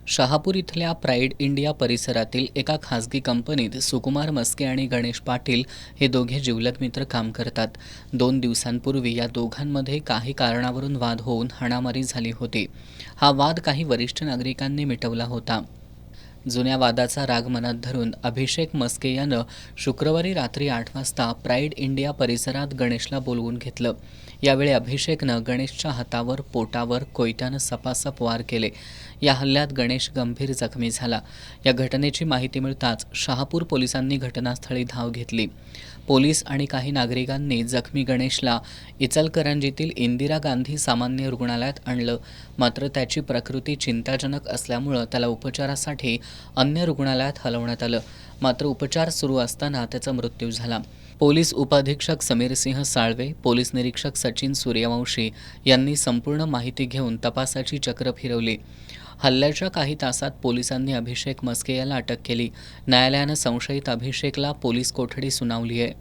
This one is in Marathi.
शहापूर इथल्या प्राईड इंडिया परिसरातील एका खासगी कंपनीत सुकुमार मस्के आणि गणेश पाटील हे दोघे जिवलग मित्र काम करतात. 2 दिवसांपूर्वी या दोघांमध्ये काही कारणावरून वाद होऊन हाणामारी झाली होती. हा वाद काही वरिष्ठ नागरिकांनी मिटवला होता. जुन्या वादाचा राग मनात धरून अभिषेक मस्के यानं शुक्रवारी रात्री 8 वाजता प्राईड इंडिया परिसरात गणेशला बोलवून घेतलं. यावेळी अभिषेकनं गणेशच्या हातावर, पोटावर कोयत्यानं सपासप वार केले. या हल्ल्यात गणेश गंभीर जखमी झाला. या घटनेची माहिती मिळताच शहापूर पोलिसांनी घटनास्थळी धाव घेतली. पोलीस आणि काही नागरिकांनी जखमी गणेशला इचलकरंजीतील इंदिरा गांधी सामान्य रुग्णालयात आणलं. मात्र त्याची प्रकृती चिंताजनक असल्यामुळं त्याला उपचारासाठी अन्य रुग्णालयात हलवण्यात आलं. मात्र उपचार सुरू असताना त्याचा मृत्यू झाला. पोलीस उपअधीक्षक समीरसिंह साळवे, पोलीस निरीक्षक सचिन सूर्यवंशी यांनी संपूर्ण माहिती घेऊन तपासाची चक्र फिरवली. हल्ल्याच्या काही तासात पोलिसांनी अभिषेक मस्के याला अटक केली. न्यायालयानं संशयित अभिषेकला पोलीस कोठडी सुनावली आहे.